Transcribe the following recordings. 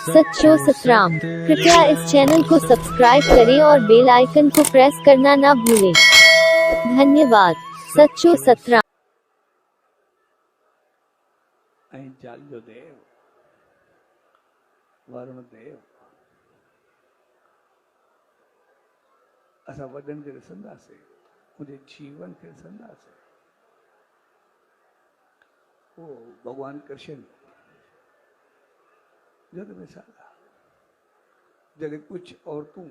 सच्चो सतराम। कृपया इस चैनल को सब्सक्राइब करें और बेल आइकन को प्रेस करना ना भूलें। धन्यवाद। सच्चो सतराम। चालो देव वरुण देव असा वडन के संदासे मुझे जीवन के संदासे वो भगवान कृष्ण जब मिसाला जब कुछ औरतों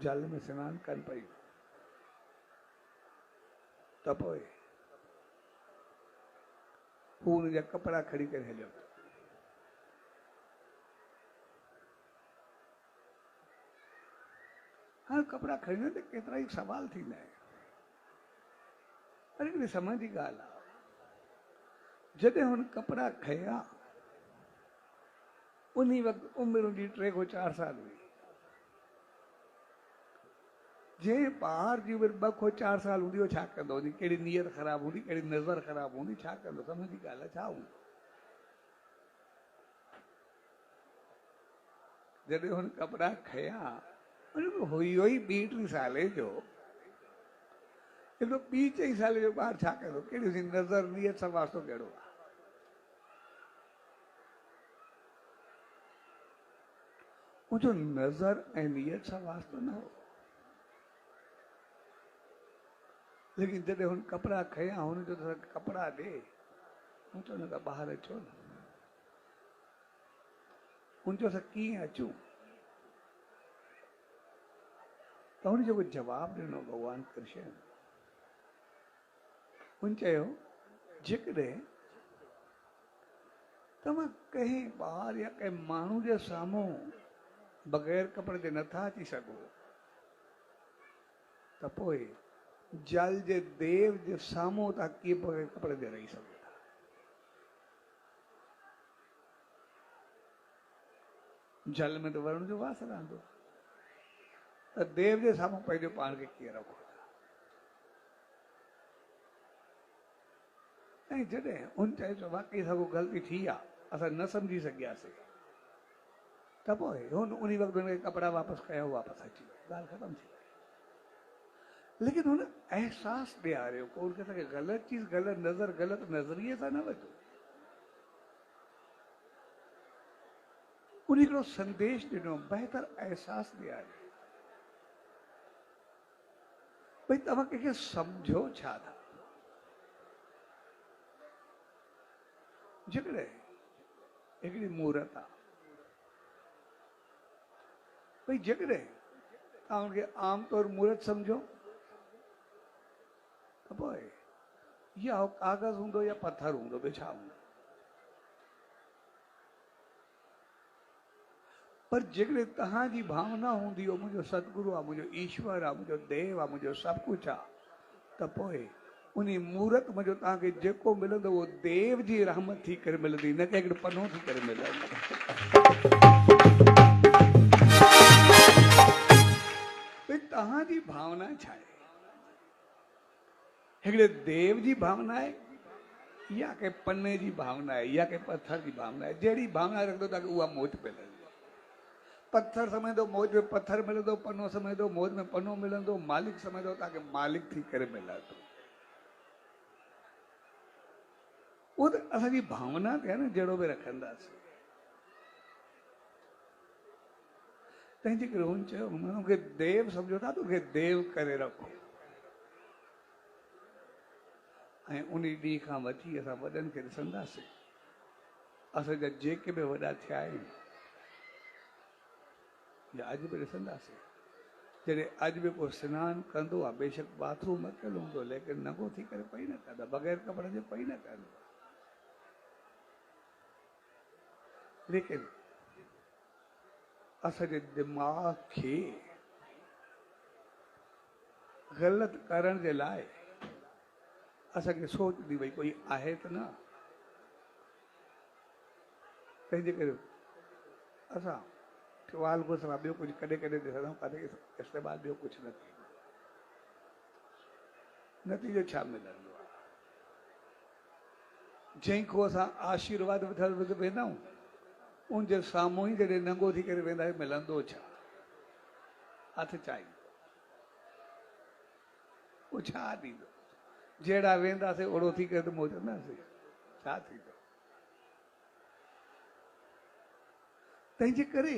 जल में स्नान कर पाई तब पूर्ण जा कपड़ा खड़ी कर हेलियो हाँ कपड़ा खरीदने ते केतरा ही सवाल थी न अरे समझ की गाल जॾहिं हुन कपड़ा खया उन्हीं वक्त उम्र उनकी 3 को 4 साल हुई जे ॿार जी उम्र 2 को 4 साल हूंदी हो छा कंदो हुन कहिड़ी नीयत ख़राब हुंदी कहिड़ी नज़र ख़राब हुंदी छा कंदो समझ जी ॻाल्हि आहे छा हूंदो जॾहिं हुन कपड़ा खया हुई हुई 2-3 साले जो हिकिड़ो 2-4 साल जो ॿार छा कंदो कहिड़ी हुनजी नज़र नीयत सां वास्तो कहिड़ो आहे मुझो नज़र ऐं नीयत सां वास्तो न हो लेकिन जॾहिं हुन कपड़ा खया हुन जो कपड़ा ॾे हुन चयो न ॿाहिरि अचो न हुन चयो असां कीअं अचूं त हुन जेको जवाबु ॾिनो भॻवान कृष्ण हुन चयो जेकॾहिं तव्हां कंहिं ॿार या कंहिं माण्हू जे साम्हूं बग़ैर कपिड़े जे नथा अची सघो त पोइ जल जे देव जे साम्हूं तव्हां कीअं बग़ैर कपिड़े जे रही सघो था जल में त वरुण जो वास रहंदो त देव जे साम्हूं पंहिंजो पाण खे कीअं रखो ऐं जॾहिं हुन चयो वाकई साॻियो ग़लती थी आहे असां न सम्झी सघियासीं त पोइ हुन उन वक़्तु हुनखे कपिड़ा वापसि कया वापसि अची वियो ॻाल्हि ख़तमु थी वई लेकिन हुन अहसासु ॾियारियो को हुनखे असांखे ग़लति चीज़ ग़लति नज़र ग़लति नज़रिए सां न वठो उन हिकिड़ो संदेश ॾिनो बहितर अहसासु ॾियारियो भई तव्हां कंहिंखे सम्झो छा था जेकॾहिं हिकिड़ी मूर्त आहे भई जेकॾहिं तव्हां हुनखे आमतौर मूर्त सम्झो त पोइ या कागज़ हूंदो या पत्थर हूंदो ॿियो छा हूंदो पर जेकॾहिं तव्हांजी भावना हूंदी हो मुंहिंजो सतगुरु आहे मुंहिंजो ईश्वर आहे मुंहिंजो देव आहे मुंहिंजो सभु कुझु आहे त पोइ उन मूर्त मुंहिंजो तव्हांखे जेको मिलंदो उहो देव जी रहमत थी करे मिलंदी न कि हिकिड़ो पनो थी करे मिलंदो तव्हांजी भावना छा आहे हिकिड़े देव जी भावना आहे या के पने जी भावना है या के पत्थर की भावना है जहिड़ी भावना रखंदो तव्हांखे उहा मौज मिलंदी पत्थर समझंदो मौज में पत्थर मिलंदो पनो समझंदो मौज में पनो मिलंदो मालिक समझंदो तव्हांखे मालिक थी करे मिलंदो उहो त असांजी भावना ते आहे न जहिड़ो बि रखंदासीं तंहिंजे करे हुन चयो मूंखे देव सम्झो था त उनखे देव करे रखो ऐं उन ॾींहं खां वठी असां वॾनि खे ॾिसंदासीं असांजा जेके बि वॾा थिया आहिनि या अॼु बि ॾिसंदासीं जॾहिं अॼु बि को सनानु कंदो आहे बेशक बाथरूम अकेलो हूंदो लेकिन नंगो थी करे पई न कंदा बग़ैर कपिड़े जे पई न कंदो लेकिन असांजे दिमाग़ खे ग़लति करण जे लाइ असांखे सोचंदी भई कोई आहे त न तंहिंजे करे असां वाल घुस मां ॿियो कुझु कॾहिं कॾहिं ॾिसंदा आहियूं काथे इस्तेमालु ॿियो कुझु न थींदो नतीजो छा मिलंदो आहे जंहिंखां असां आशीर्वाद वठणु वेंदा आहियूं उन जे साम्हूं ई जॾहिं नंगो थी करे वेंदा मिलंदो छा? हथ चाहींदो, उहो छा ॾींदो? जहिड़ा वेंदासीं ओड़ो थी करे त मोटंदासीं, छा थींदो? तंहिंजे करे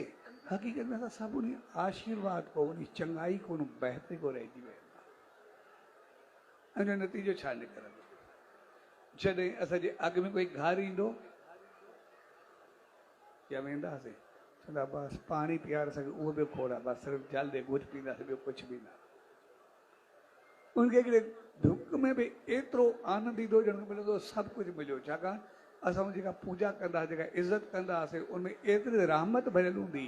हक़ीक़त में असां सभु उन आशीर्वाद को, उन चङाई को, उन बहितरी को रहिजी वेंदा। ऐं जो नतीजो छा निकिरंदो? जॾहिं असांजे अॻ में कोई घर ईंदो या वेंदासीं, चवंदा बसि पाणी पीआर असांखे उहो बि खोड़ आहे, बसि सिर्फ़ु जल ॾे, गुज पींदासीं, ॿियो कुझु बि न। उनखे हिकिड़े डुक में बि एतिरो आनंद ईंदो ॼण मिलंदो सभु कुझु मिलियो। छाकाणि असां उन जेका पूजा कंदा, जेका इज़त कंदासीं, उनमें एतिरी रहमत भरियल हूंदी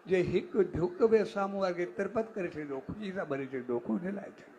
जे हिकु ढुक बि साम्हूं वारे खे तिरपत करे छॾींदो, ख़ुशी सां भरे छॾींदो, कोन लाइ छॾींदो।